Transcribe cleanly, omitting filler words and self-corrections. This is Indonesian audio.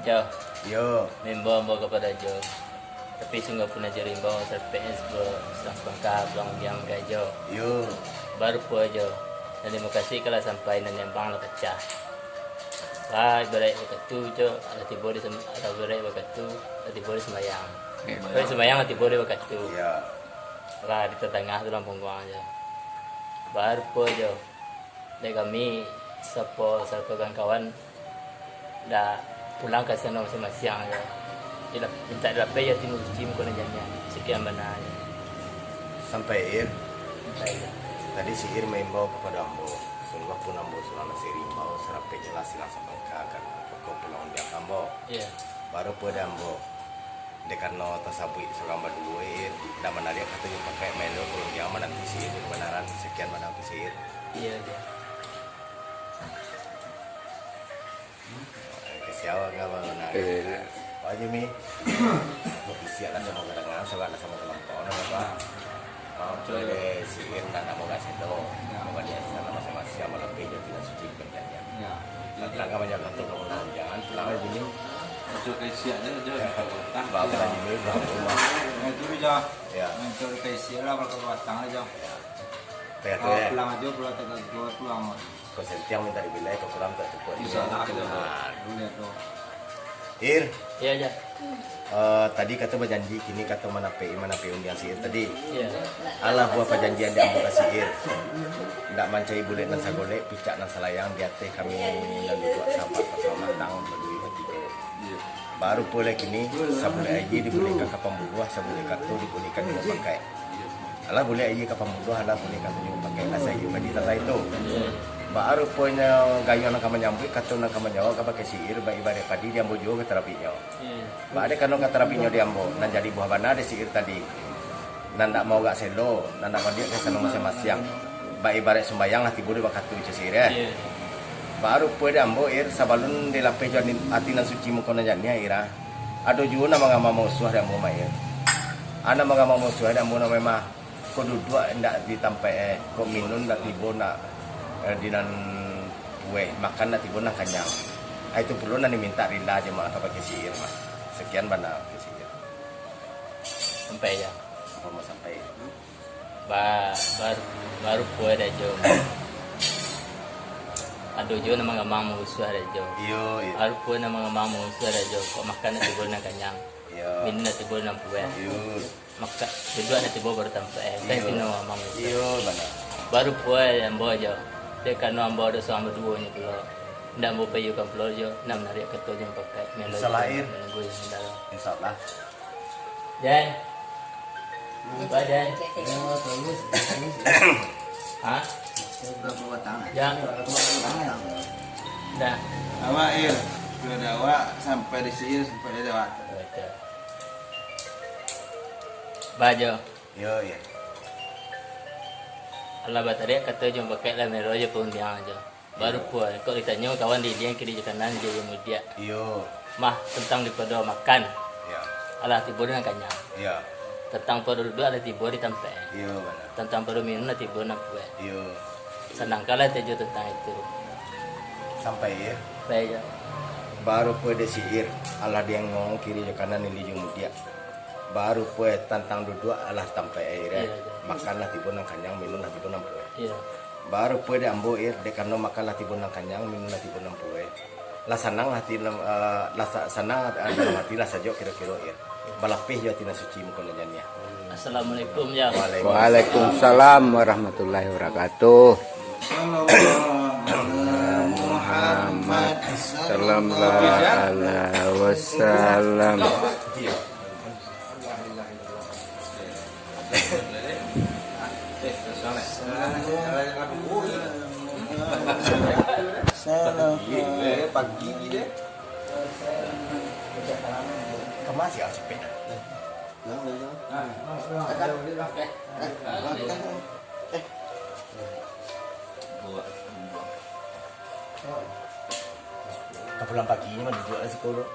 Jo, Yo. membawa kepada Jo. Tapi sungguh pun aja rimba sampai sedang bangka pulang yang gajo. Yo. Baru pun aja. Dan terima kasih kalau sampai dan yang bang pecah. Wah, berai waktu Jo, ada tiba di ada berai waktu, ada tiba di sembayang. Berai sembayang ada tiba di waktu. Ya. Wah, di tengah tu lampung gua aja. Baru pun aja. Dan kami sapa kawan-kawan dah pulang ke sana masing-masing ya. Dia minta dapat ya timur tim kau nanya. Sekian benar. Sampai Ir. Baik. Tadi si Ir mengimbau kepada Ambo. Sungguh pun Ambo selama si rimbau serapai jelas silang sabangka kan. Pokok pulang dia Ambo. Iya. Baru pada Ambo. Dekano tersabui seorang berdua Ir. Dan mana dia kata yang pakai menu kalau dia aman nanti si Ir kebenaran sekian mana si Ir. Iya dia. Kesiawa nggak bang? Pak Jimmy, ofisial lah sama kadang-kadang, sama kelompok, apa? Mau coba deh sihir dan mau kasih tahu, mau dia sana masing-masing sama lebih jadi tidak suci kerjanya. Pulang kamu jangan tuh kamu jangan pulang aja Jimmy. Untuk kesiannya aja. Bawa ke Jimmy, bawa ke rumah. Itu aja. Ya. Untuk kesian lah kalau batang aja. Kayak tuh Kalau ya. pulang aja pulang tegal dua pulang. Kau setiap minta dibilai, kau kurang tak cukup. Bisa lah kita dulu ya tuh. Ir, Iya aja. tadi kata berjanji, kini kata mana undian sihir tadi. Iya. Allah buat perjanjian dia ambil sihir. Ndak mancai bulet dan sagolek, picak dan selayang dia teh kami dan dua sahabat bersama tahun berdua bertiga. Baru boleh kini sabule aja dibolehkan ke pembunuh, sabule kartu dibolehkan juga pakai. Allah boleh aja ke pembunuh, Allah boleh kartu juga pakai. Asal ibu bagi tata itu. Baru punya gayo nak menyambut kata nak menjawab ke pakai sihir baik ibadah padi dia ambo juga ke terapinya. Iya. Baik ada kan ke terapinya dia ambo, nan jadi buah bana ada sihir tadi. Nan tak mau gak selo, nan tak mau dia ke sana masing-masing. Baik ibadah sembayang hati boleh bakat tu sihir ya. Iya. Baru puede ambo ir sabalun de la pejo ati nan suci mo kono janya ira. Ado juga nama ngama musuh dan ambo mai. Ana ngama musuh dan ambo nama ko duduk ndak ditampai ko minun ndak tibo nak dinan kue makan nak tibo nak kenyang. Itu perlu nanti minta rila aja mak pakai sihir mah. Sekian bana pakai sihir. Sampai ya. Apa mau sampai? Baru pun ada Jo. Aduh Jo nama ngamang musuh ada Jo. Iyo, iyo. Baru pun nama ngamang musuh ada Jo. Kok makan nanti boleh nak kenyang. Iyo. Minum nanti boleh nak puas. Iyo. Maka kedua nanti boleh bertampak. Tapi nama ngamang musuh. Iyo bana. Baru puas yang bawa Jo. Dia kan ambo ada sama dua ni pula. Ndak mau payu kan pula Jo. Nak menarik ketua yang pakai. Selain. Menunggu yang dalam. Insyaallah. Jan. Baik Jan. Hah? Berapa batang? Jan. Dah. Awak Ir, sudah awak sampai di sini sampai di awak. Bajo. Yo, iya. Allah batari kata jom pakai lah mero je pun dia aja. Baru puas. Kau ditanya kawan di dia kiri kanan je yang mudia. Iyo. Mah tentang di pada makan. Ya. Allah tiba dengan kenyang. Ya. Tentang pada duduk ada tiba di tempat. Iyo bana. Tentang pada minum ada tiba nak puas. Iyo. Senang kalah tejo tentang itu. Sampai ya. Baik je. Baru pada sihir Allah dia ngomong kiri ke kanan ini jung dia. Baru pada tantang duduk Allah sampai air. Iya, iya. Makanlah tiba nang kanyang minum lah tiba nang puas. Iya. Baru pada ambo ir dekano makanlah tiba nang kanyang minum lah tiba nang puas. Lah sanang hati lah sanang dalam hati lah saja kira-kira ir. Balapih jo tina suci mukona janya. Assalamualaikum ya. Waalaikumsalam warahmatullahi wabarakatuh. Muhammad Sallallahu alaihi wasallam. Pagi dia. Kemas ya cepet. Pulang pagi ini mah duduk di sekolah.